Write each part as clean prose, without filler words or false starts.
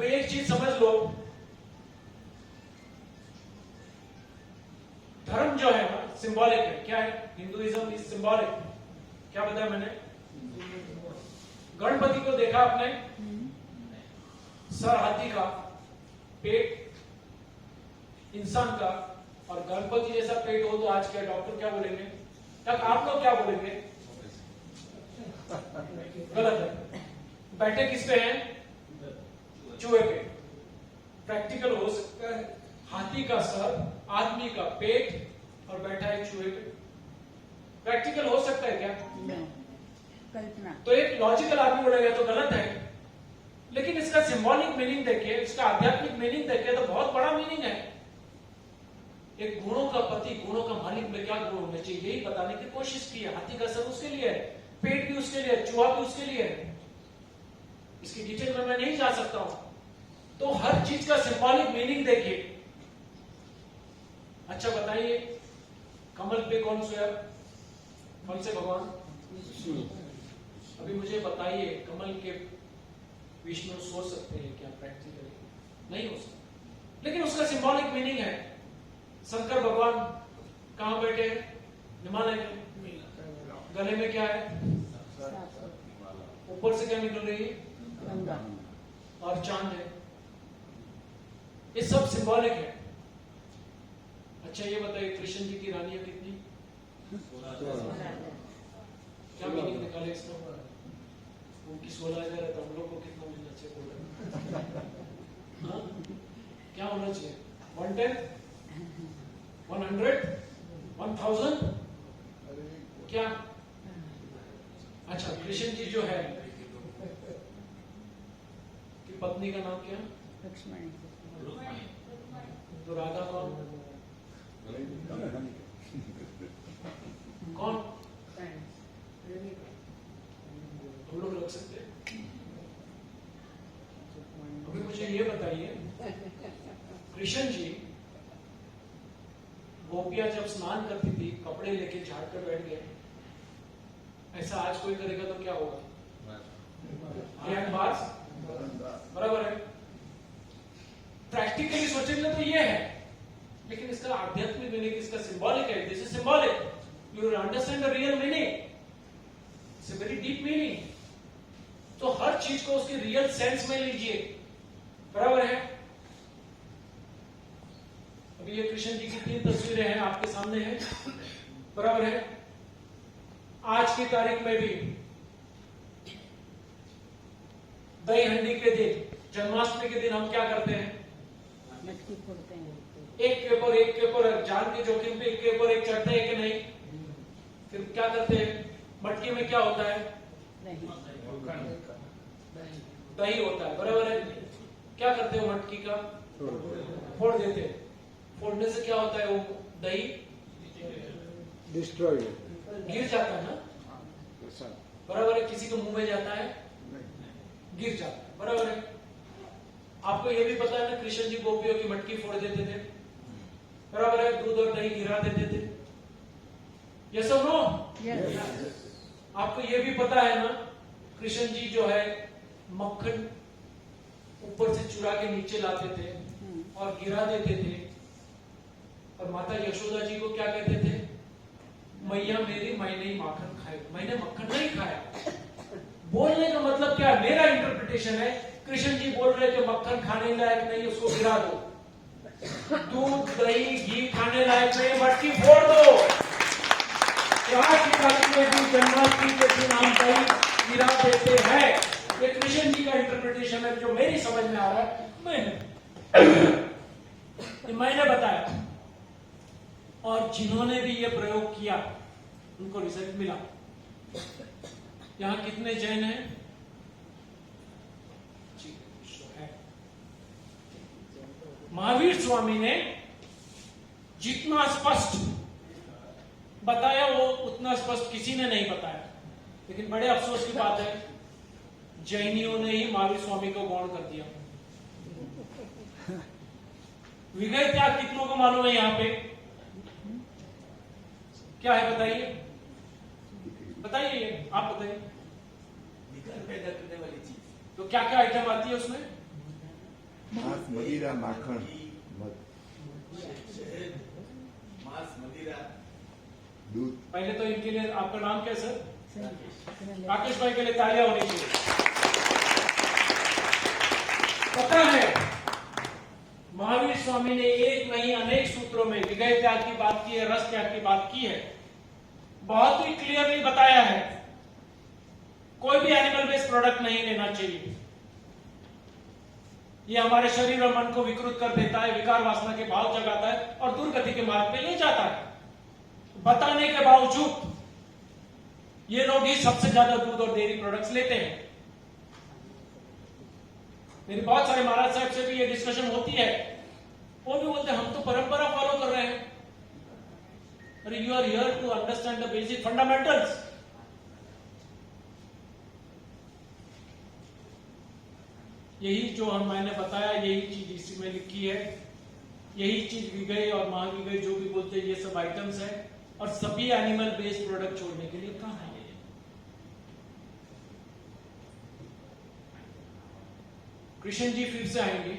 अब एक चीज समझ लो, धर्म जो है ना सिंबॉलिक है। क्या है? Hinduism is symbolic. क्या बताया मैंने? गणपति को देखा आपने? सर हाथी का, पेट इंसान का, और गणपति जैसा पेट हो तो आज क्या डॉक्टर क्या बोलेंगे? तब आप लोग क्या बोलेंगे? गलत है। बैठे किस पे हैं? चूहे पे। प्रैक्टिकल हो सकता है हाथी का सर, आदमी का पेट और बैठा है चूहे पे। प्रैक्टिकल हो सकता है क्या? कल्पना। तो एक लॉजिकल आदमी बोलेगा तो गलत है, लेकिन इसका सिंबॉलिक मीनिंग देखिए, इसका आध्यात्मिक मीनिंग देखिए तो बहुत बड़ा मीनिंग है। एक गुणों का पति, गुणों का मालिक में क्या गुण होने चाहिए यही बताने की कोशिश की है। हाथी का सर उसके लिए है, पेट भी उसके लिए है, चूहा भी उसके लिए है। इसकी डिटेल में मैं नहीं जा सकता हूं। तो हर चीज का सिंबॉलिक मीनिंग देखिए। अच्छा बताइए, कमल पे कौन सोया? कौन से भगवान? अभी मुझे बताइए, कमल के विष्णु सो सकते हैं क्या? प्रैक्टिकली नहीं हो सकता, लेकिन उसका सिंबॉलिक मीनिंग है। शंकर भगवान कहां बैठे? हिमालय में। गले में क्या है? ऊपर से क्या निकल रही है? गंगा। और चांद है। ये सब सिंबॉलिक है। अच्छा ये बताइए, कृष्ण जी की रानियां कितनी? क्या मीनिंग निकाले इसका? उनकी 16,000 है तो हम लोग को कितना मिलना चाहिए? हाँ? क्या होना चाहिए? 110, 100, 1000? क्या? अच्छा, कृष्ण जी जो है कि पत्नी का नाम क्या? लक्ष्मण। तो राधा कौन? कौन? हम लोग रख सकते हैं। अभी मुझे ये बताइए, कृष्ण जी गोपियां जब स्नान करती थी कपड़े लेके झाड़ कर बैठ गए, ऐसा आज कोई करेगा तो क्या होगा? बराबर है। प्रैक्टिकली सोचेंगे तो ये है, लेकिन इसका आध्यात्मिक मीनिंग, इसका सिंबॉलिक है। This is symbolic. You will understand the real meaning. It's a very deep meaning. तो हर चीज को उसके रियल सेंस में लीजिए। बराबर है। अभी ये कृष्ण जी की 3 तस्वीरें हैं आपके सामने हैं। बराबर है। आज की तारीख में भी दही हंडी के दिन, जन्माष्टमी के दिन हम क्या करते हैं? मटकी फोड़ते हैं। एक के ऊपर जान के जोखिम पे एक के ऊपर एक चढ़ते हैं कि नहीं? फिर क्या करते हैं? मटकी में क्या होता है? दही होता है। बराबर है। क्या करते हो? मटकी का फोड़ देते हैं। फोड़ने से क्या होता है? वो दही डिस्ट्रॉय गिर जाता है ना? बराबर है। किसी के मुंह में जाता है, गिर जाता है। बराबर है। आपको ये भी पता है ना, कृष्ण जी गोपियों की मटकी फोड़ देते थे। बराबर है। दूध और दही गिरा देते थे। यस और नो? आपको ये भी पता है ना, कृष्ण जी जो है मक्खन ऊपर से चुरा के नीचे लाते थे और गिरा देते थे, और माता यशोदा जी को क्या कहते थे? मैया मेरी, मैंने ही माखन खाया, मैंने मक्खन नहीं खाया। बोलने का मतलब क्या है? मेरा इंटरप्रिटेशन है, कृष्ण जी बोल रहे थे मक्खन खाने लायक नहीं, उसको गिरा दो। दूध दही घी खाने लायक नहीं, मटकी फोड़ दो। आज की तारीख में भी जन्माष्टमी के दिन हम दही गिरा देते हैं। ये कृष्ण जी का इंटरप्रिटेशन है जो मेरी समझ में आ रहा है, मैंने बताया। और जिन्होंने भी ये प्रयोग किया उनको रिजल्ट मिला। यहां कितने जैन हैं? महावीर स्वामी ने जितना स्पष्ट बताया वो उतना स्पष्ट किसी ने नहीं बताया। लेकिन बड़े अफसोस की बात है, जैनियों ने ही महावीर स्वामी को गौण कर दिया। विनय त्याग कितनों को मालूम है? यहाँ पे क्या है बताइए, बताइए, आप बताइए। विकार पैदा करने वाली चीज। तो क्या क्या आइटम आती है उसमें? मांस, मदिरा, माखन, मध, मांस, मदिरा, दूध। पहले तो इनके लिए आपका नाम क्या है सर? संदेश। राकेश भाई के लिए तालियां होनी चाहिए। पता है महावीर स्वामी ने एक नहीं अनेक सूत्रों में विगय त्याग की बात की है, रस त्याग की बात की है, बहुत ही क्लियरली बताया है कोई भी एनिमल बेस्ड प्रोडक्ट नहीं लेना चाहिए। ये हमारे शरीर और मन को विकृत कर देता है, विकार वासना के भाव जगाता है और दुर्गति के मार्ग पे ले जाता है। बताने के बावजूद ये लोग ही सबसे ज्यादा दूध और डेयरी प्रोडक्ट्स लेते हैं। मेरे बहुत सारे महाराज साहब से भी ये डिस्कशन होती है, वो भी बोलते हैं हम तो परंपरा फॉलो कर रहे हैं। अरे you are here to understand the basic fundamentals. यही जो मैंने बताया, यही चीज इसी में लिखी है, यही चीज विगय और महाविगय जो भी बोलते हैं, ये सब आइटम्स है और सभी एनिमल बेस्ड प्रोडक्ट छोड़ने के लिए कहा है। कृष्ण जी फिर से आएंगे।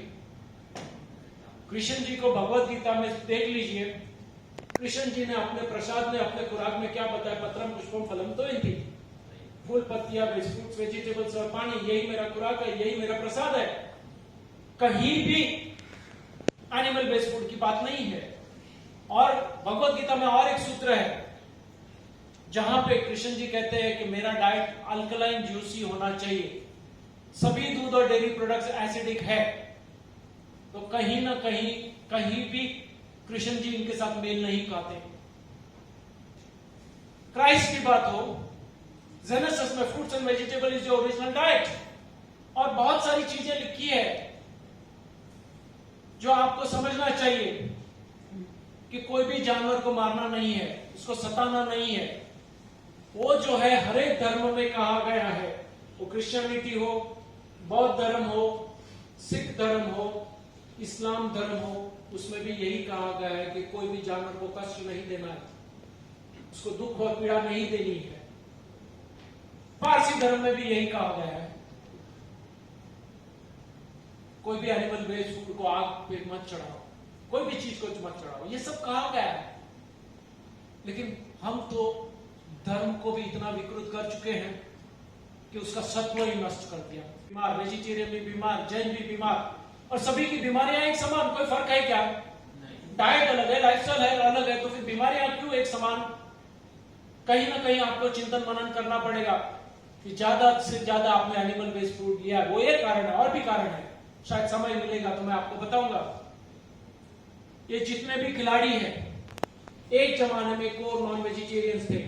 कृष्ण जी को भगवत गीता में देख लीजिए, कृष्ण जी ने अपने प्रसाद में, अपने खुराक में क्या बताया? पत्रम पुष्पम फलम तो थी, फूल पत्तियां, फ्रूट्स, वेजिटेबल्स और पानी, यही मेरा खुराक है, यही मेरा प्रसाद है। कहीं भी एनिमल बेस्ड फूड की बात नहीं है। और भगवत गीता में और एक सूत्र है जहां पे कृष्ण जी कहते हैं कि मेरा डाइट अल्कलाइन जूसी होना चाहिए। सभी दूध और डेयरी प्रोडक्ट्स एसिडिक है, तो कहीं ना कहीं भी कृष्ण जी इनके साथ मेल नहीं खाते। क्राइस्ट की बात हो, जेनेसिस में fruits and vegetable is your original diet, और बहुत सारी चीजें लिखी है जो आपको समझना चाहिए कि कोई भी जानवर को मारना नहीं है, उसको सताना नहीं है। वो जो है हर एक धर्म में कहा गया है, वो क्रिश्चियनिटी हो, बौद्ध धर्म हो, सिख धर्म हो, इस्लाम धर्म हो, उसमें भी यही कहा गया है कि कोई भी जानवर को कष्ट नहीं देना है, उसको दुख और पीड़ा नहीं देनी है। पारसी धर्म में भी यही कहा गया है, कोई भी एनिमल बेस्ड फूड को आग पे मत चढ़ाओ, कोई भी चीज को मत चढ़ाओ, ये सब कहा गया है। लेकिन हम तो धर्म को भी इतना विकृत कर चुके हैं कि उसका सत्व ही नष्ट कर दिया। बीमार, वेजिटेरियन भी बीमार, जैन भी बीमार, और सभी की बीमारियां एक समान, कोई फर्क है क्या? डाइट अलग है, लाइफस्टाइल अलग है, तो फिर बीमारियां क्यों एक समान? कहीं ना कहीं आपको चिंतन मनन करना पड़ेगा कि ज्यादा से ज्यादा आपने एनिमल बेस्ड फूड लिया है। वो एक कारण है, और भी कारण है, शायद समय मिलेगा तो मैं आपको बताऊंगा। ये जितने भी खिलाड़ी हैं, एक जमाने में कोर नॉन वेजिटेरियंस थे,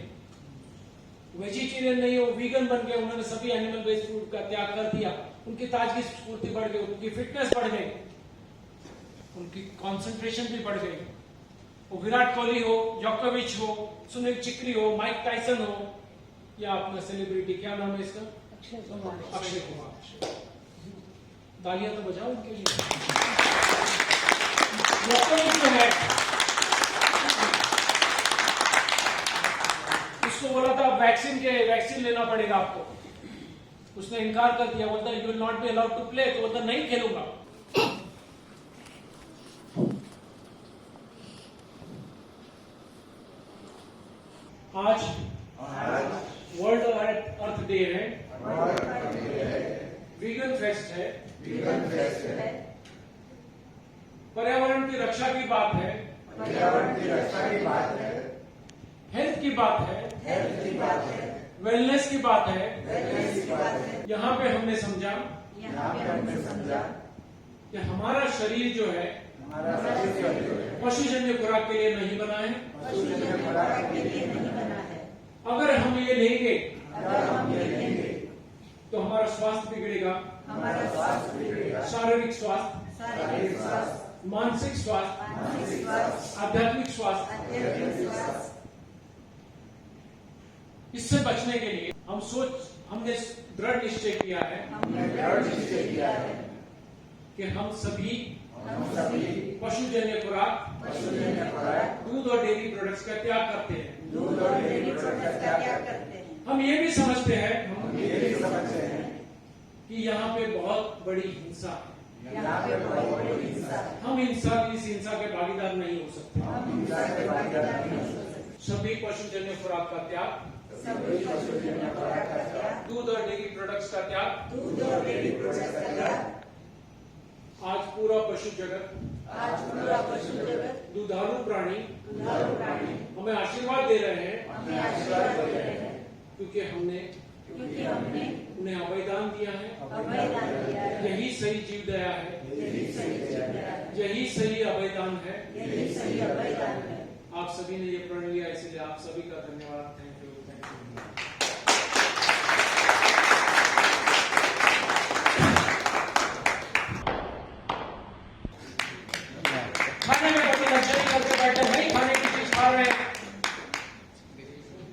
वेजिटेरियन नहीं हो, वीगन बन गए, उन्होंने सभी एनिमल बेस्ड फूड का त्याग कर दिया, उनकी ताजगी स्फूर्ति बढ़ गई, उनकी फिटनेस बढ़ गई, उनकी कंसंट्रेशन भी बढ़ गई। वो विराट कोहली हो, जोकोविच हो, सुनील चिकरी हो, माइक टाइसन हो, या अपना सेलिब्रिटी क्या नाम है इसका? अक्षय कुमार। अक्षय कुमार। तालियां तो बजाओ उनके लिए। जोकोविच जो है, उसको बोला था वैक्सीन लेना पड़ेगा आपको, उसने इनकार कर दिया, बोलता you will not be allowed to play, तो बोलता नहीं खेलूंगा। आज वर्ल्ड अर्थ डे है, वीगन फेस्ट है, पर्यावरण की रक्षा की बात है, हेल्थ की बात है, वेलनेस की बात है। यहाँ पे हमने समझा कि हमारा शरीर जो है पशुजन्य खुराक के लिए नहीं बना है। अगर हम ये लेंगे तो हमारा स्वास्थ्य बिगड़ेगा, शारीरिक स्वास्थ्य, मानसिक स्वास्थ्य, आध्यात्मिक स्वास्थ्य। इससे बचने के लिए हमने दृढ़ निश्चय किया है कि हम सभी पशुजन्य खुराक, दूध और डेयरी प्रोडक्ट्स का त्याग करते हैं। हम ये भी समझते हैं कि यहाँ पे बहुत बड़ी हिंसा है, यहाँ पे बहुत बड़ी हिंसा है। हम इस हिंसा के भागीदार नहीं हो सकते। हम हिंसा के भागीदार नहीं हो सकते। सभी पशुजन्य खुराक का त्याग, सभी पशुजन्य खुराक का त्याग, दूध और डेयरी प्रोडक्ट्स का त्याग, दूध और डेयरी प्रोडक्ट्स का त्याग। आज पूरा पशु जगत, आज पूरा पशु जगत, दुधारू प्राणी दुधारू प्राणी हमें आशीर्वाद दे रहे हैं, हमें आशीर्वाद दे रहे हैं, क्योंकि हमने हमने उन्हें अभयदान दिया है। अभयदान दिया है। यही सही जीव दया है, यही सही जीवन है, यही सही अभयदान है। यही सही अभयदान है। आप सभी ने ये प्रण लिया, इसलिए आप सभी का धन्यवाद। Thank you. खाने में कभी लग्जरी करके बैठे नहीं, खाने की चीज खा रहे हैं,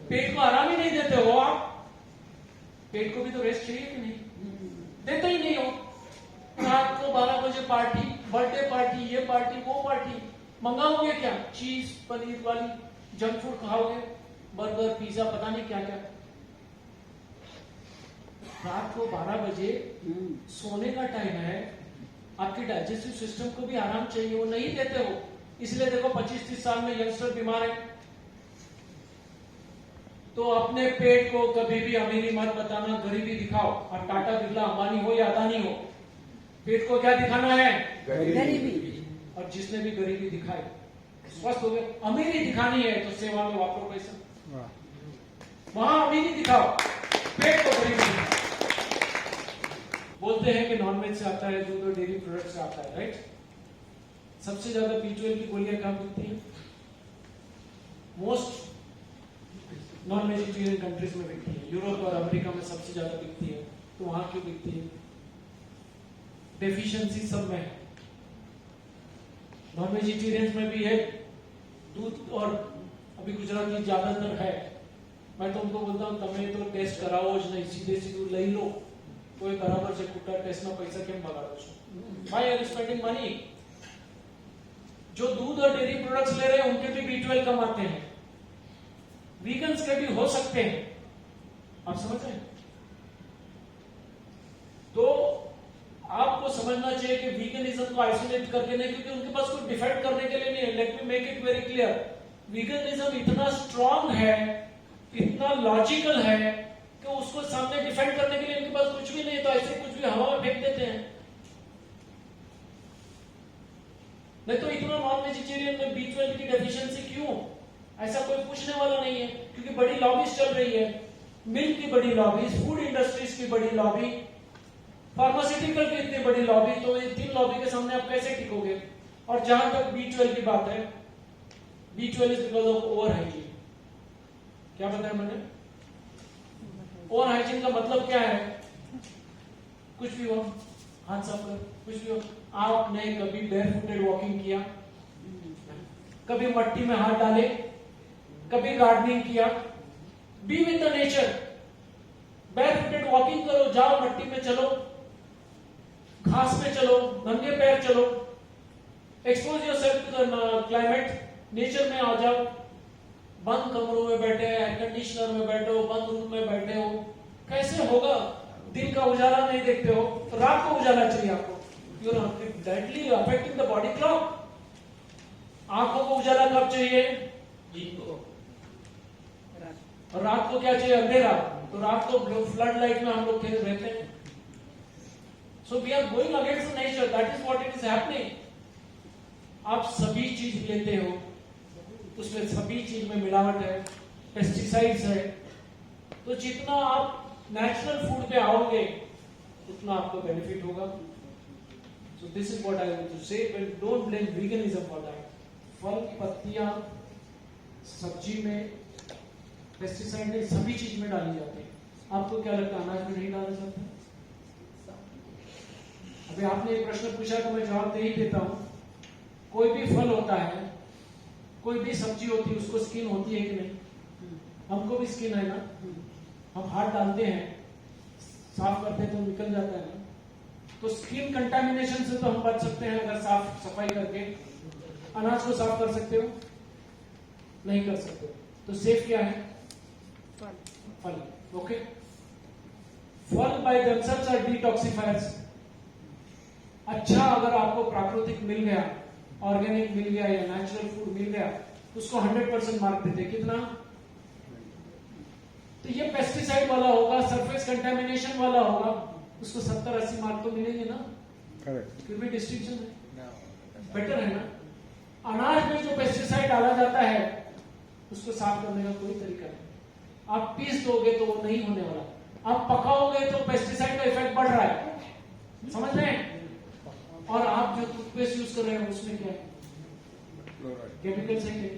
पेट को आराम ही नहीं देते हो आप। पेट को भी तो रेस्ट चाहिए कि नहीं? देते ही नहीं हो। रात को 12 बजे पार्टी, बर्थडे पार्टी, ये पार्टी वो पार्टी, मंगाओगे क्या? चीज पनीर वाली जंक फूड खाओगे, बर्गर पिज्जा पता नहीं क्या क्या। रात को 12 बजे सोने का टाइम है, आपके डाइजेस्टिव सिस्टम को भी आराम चाहिए, वो नहीं देते हो। इसलिए देखो 25-30 साल में यंगस्टर बीमार है। तो अपने पेट को कभी भी अमीरी मत बताना, गरीबी दिखाओ। और टाटा बिरला अंबानी हो या अदानी हो, पेट को क्या दिखाना है? गरीबी। और जिसने भी गरीबी दिखाई स्वस्थ हो गए। अमीरी दिखानी है तो सेवा में वापरो पैसा, वहां अमीरी दिखाओ, पेट को गरीबी दिखाओ। बोलते हैं कि नॉनवेज से आता है, दूध और डेयरी प्रोडक्ट से आता है, राइट? सबसे ज्यादा B12 की गोलियां कहां मिलती हैं? मोस्ट नॉन वेजिटेरियन कंट्रीज में बिकती है। यूरोप और अमेरिका में सबसे ज्यादा बिकती है। तो वहां क्यों बिकती है? डेफिशिएंसी सब में है। नॉन वेजिटेरियंस में भी है दूध, और अभी गुजराती ज्यादातर है। मैं तो उनको बोलता हूँ તમે तो टेस्ट कराओ જ नहीं, सीधे सीधे લઈ लो, कोई बराबर से खुट्टा टेस्ट में पैसा केम बगाड़ो છો? Why are you spending money? जो दूध और डेयरी प्रोडक्ट्स ले रहे हैं उनके भी B12 कम आते हैं, वीगन्स के भी हो सकते हैं। आप समझ रहे हैं? तो आपको समझना चाहिए कि वीगनिज्म को आइसोलेट करके नहीं, क्योंकि उनके पास कोई डिफेंड करने के लिए नहीं है। Let me make it very clear, veganism इतना स्ट्रांग है, इतना लॉजिकल है कि उसको सामने डिफेंड करने के लिए उनके पास कुछ भी नहीं है, तो ऐसे कुछ भी हवा में फेंक देते हैं। नहीं तो इतना नॉन वेजिटेरियन में B12 की डेफिशिएंसी क्यों? ऐसा कोई पूछने वाला नहीं है, क्योंकि बड़ी लॉबीज चल रही है। मिल्क की बड़ी लॉबीज, फूड इंडस्ट्रीज की बड़ी लॉबी, फार्मास्यूटिकल की इतनी बड़ी लॉबी। तो ये 3 लॉबी के सामने आप कैसे टिकोगे? और जहां तक B12 की बात है, B12 is because of over hygiene. क्या बताया मैंने? ओवर हाइजीन का मतलब क्या है? कुछ भी हो, हाथ साफ कर, कुछ भी हो। आपने कभी बेयरफुटेड वॉकिंग किया? कभी मट्टी में हाथ डाले? कभी गार्डनिंग किया? Be with the nature, बेयरफुटेड walking करो, जाओ मट्टी में चलो, घास में चलो, नंगे पैर चलो, expose yourself to the climate, nature में आ जाओ। बंद कमरों में बैठे, एयर कंडीशनर में बैठे हो, बंद रूम में बैठे हो, कैसे होगा? दिन का उजाला नहीं देखते हो, तो रात को उजाला चाहिए आपको। You know directly affecting the body clock. आंखों को उजाला कब चाहिए? दिन को। और रात को क्या चाहिए? अंधेरा। तो रात को फ्लड लाइट में हम लोग रहते हैं। So we are going against nature, that is what it is happening. आप सभी चीज लेते हो, उसमें सभी चीज में मिलावट है, पेस्टिसाइड्स है। तो जितना आप नेचुरल फूड पे आओगे उतना आपको बेनिफिट होगा। So this is what I want to say, but don't blame veganism for that. फल, पत्तियां, सब्जी में पेस्टिसाइड नहीं, सभी चीज में डाली जाती है। आपको क्या लगता है अनाज में नहीं डाला जाता? अभी आपने एक प्रश्न पूछा तो मैं जवाब दे ही देता हूं। कोई भी फल होता है, कोई भी सब्जी होती है, उसको स्किन होती है कि नहीं? हमको भी स्किन है ना, हम हाथ डालते हैं, साफ करते हैं तो निकल जाता है ना। तो स्किन कंटामिनेशन से तो हम बच सकते हैं अगर साफ सफाई करके। अनाज को साफ कर सकते हो? नहीं कर सकते। तो सेफ क्या है? फल। ओके, फल बाय देमसेल्व्स आर डिटॉक्सिफायर्स। अच्छा अगर आपको प्राकृतिक मिल गया, ऑर्गेनिक मिल गया या नेचुरल फूड मिल गया, उसको 100% मार्क देते। कितना? तो ये पेस्टिसाइड वाला होगा, सरफेस कंटेमिनेशन वाला होगा, उसको 70-80 मार्क तो मिलेंगे ना। फिर भी डिस्टिंक्शन है, बेटर है ना। अनाज में जो पेस्टिसाइड डाला जाता है उसको साफ करने का कोई तरीका नहीं। आप पीस दोगे तो वो नहीं होने वाला, आप पकाओगे तो पेस्टिसाइड का इफेक्ट बढ़ रहा है, समझ रहे हैं। और आप जो टूथपेस्ट यूज कर रहे हैं उसमें क्या है? केमिकल्स है,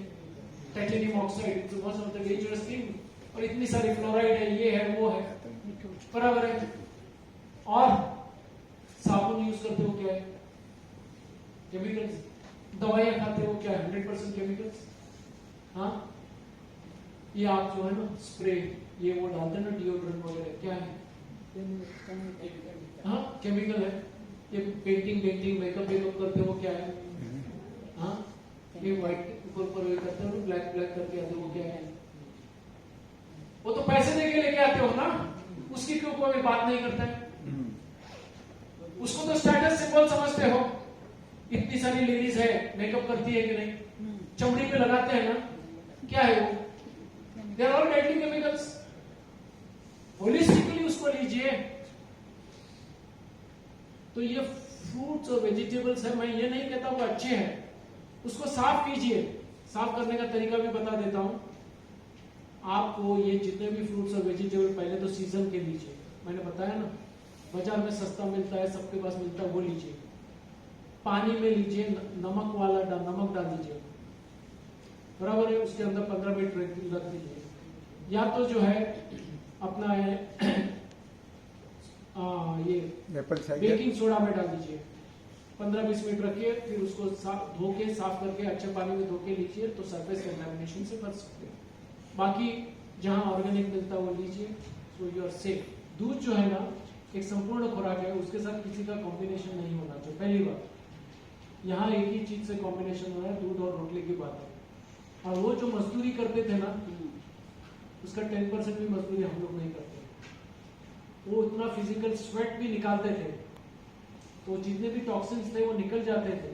टाइटेनियम ऑक्साइड, जो बहुत मतलब डेंजरस थिंग, और इतनी सारी फ्लोराइड है, ये है वो है, बराबर है। और साबुन यूज करते हो क्या है? केमिकल्स। दवाइयां खाते हो क्या है? 100% केमिकल्स। हाँ, ये आप जो है ना स्प्रे, ये वो डालते हैं ना डिओड्रेंट वगैरह, क्या है? हाँ, केमिकल है। ये पेंटिंग मेकअप करते हो क्या है? हाँ, ये व्हाइट ऊपर ये करते हो, ब्लैक करके आते हो, क्या है? वो तो पैसे दे के लेके आते हो ना, उसकी क्यों कोई बात नहीं करता है? उसको तो स्टेटस सिंबल समझते हो। इतनी सारी लेडीज है, मेकअप करती है कि नहीं? चमड़ी पे लगाते हैं ना, क्या है वो? They are all deadly chemicals. Holistically उसको लीजिए। तो ये फ्रूट्स और वेजिटेबल्स है, मैं ये नहीं कहता वो अच्छे हैं, उसको साफ कीजिए। साफ करने का तरीका भी बता देता हूं आपको। ये जितने भी फ्रूट्स और वेजिटेबल पहले तो सीजन के लीजिए, मैंने बताया ना, बाजार में सस्ता मिलता है, सबके पास मिलता है, वो लीजिए। पानी में लीजिए, नमक वाला नमक डाल दीजिए, बराबर है। उसके अंदर 15 मिनट रख दीजिए। या तो जो है अपना है ये बेकिंग सोडा में डाल दीजिए, 15-20 मिनट रखिए, फिर उसको धो के साफ करके अच्छे पानी में धो के लीजिए, तो सरफेस कंटामिनेशन से बच सकते हैं। बाकी जहां ऑर्गेनिक मिलता है वो लीजिए, सो यू आर सेफ। दूध जो है ना एक संपूर्ण खुराक है, उसके साथ किसी का कॉम्बिनेशन नहीं होना चाहिए। पहली बात, यहाँ एक ही चीज से कॉम्बिनेशन हो रहा है, दूध और रोटली की बात है। और वो जो मजदूरी करते थे ना, उसका 10% भी मजदूरी हम लोग नहीं करते। वो उतना फिजिकल स्वेट भी निकालते थे, तो जितने भी टॉक्सिन्स थे वो निकल जाते थे,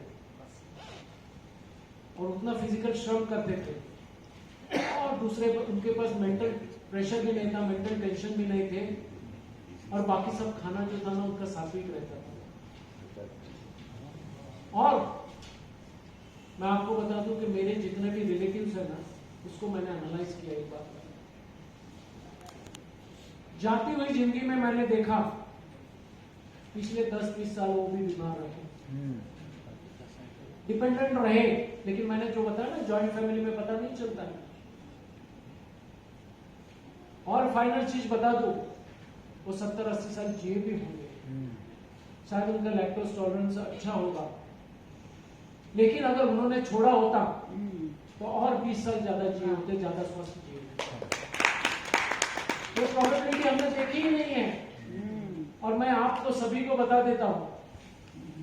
और उतना फिजिकल श्रम करते थे। और दूसरे उनके पास मेंटल प्रेशर भी नहीं था, मेंटल टेंशन भी नहीं थे, और बाकी सब खाना जो था ना उनका सात्विक रहता था। और मैं आपको बता दूं कि मेरे जितने भी रिलेटिव्स हैं ना, उसको मैंने एनालाइज किया एक बार। जाती हुई जिंदगी में मैंने देखा पिछले 10-20 साल वो भी बीमार रहे, डिपेंडेंट रहे, लेकिन मैंने जो बताया ना जॉइंट फैमिली में पता नहीं चलता है। और फाइनल चीज बता दो, वो 70-80 साल जिए भी होंगे, शायद उनका लैक्टोज टॉलरेंस अच्छा होगा, लेकिन अगर उन्होंने छोड़ा होता तो और 20 साल ज्यादा जिए होते, ज्यादा स्वस्थ जिए होते। तो प्रोबेबिलिटी हमने देखी ही नहीं है। और मैं आपको सभी को बता देता हूं,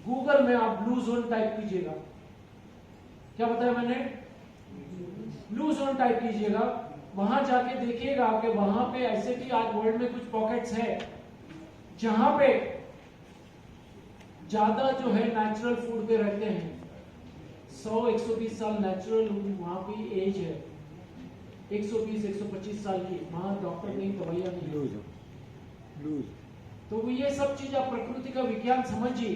गूगल में आप ब्लू जोन टाइप कीजिएगा, क्या बताया मैंने? ब्लू जोन टाइप कीजिएगा, वहां जाके देखिएगा कि वहां पे ऐसे भी आज वर्ल्ड में कुछ पॉकेट्स है जहां पे ज्यादा जो है नेचुरल फूड पे रहते हैं। 100-120 साल नेचुरल वहां भी एज है, 120-125 साल की, वहां डॉक्टर नहीं, दवाइयां नहीं। तो ये सब चीज आप प्रकृति का विज्ञान समझिए।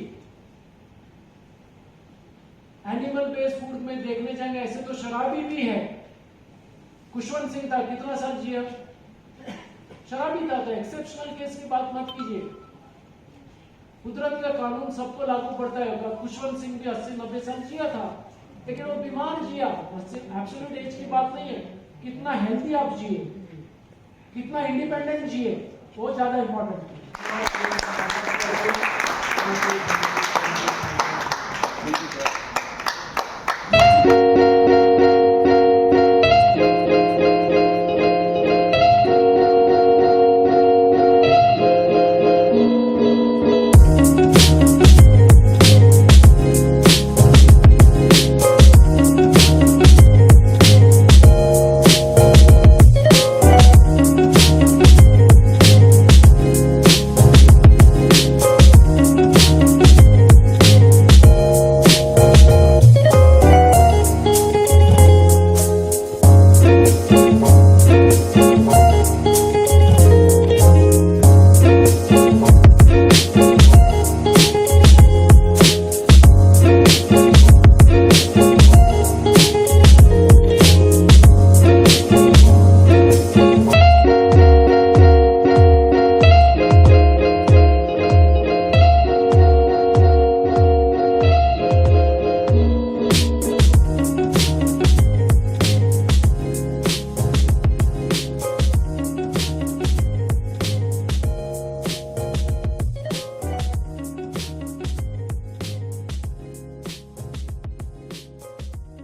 एनिमल बेस्ड फूड में देखने जाएंगे, ऐसे तो शराबी भी है। खुशवंत सिंह था, कितना साल जिया? शराबी था, तो एक्सेप्शनल केस की बात मत कीजिए। कुदरत का कानून सबको लागू पड़ता है। खुशवंत सिंह भी 80-90 साल जिया था, लेकिन वो बीमार जिया। एब्सोल्यूट एज की बात नहीं है, कितना हेल्थी आप जिए, कितना इंडिपेंडेंट जिए, वो ज्यादा इंपॉर्टेंट है।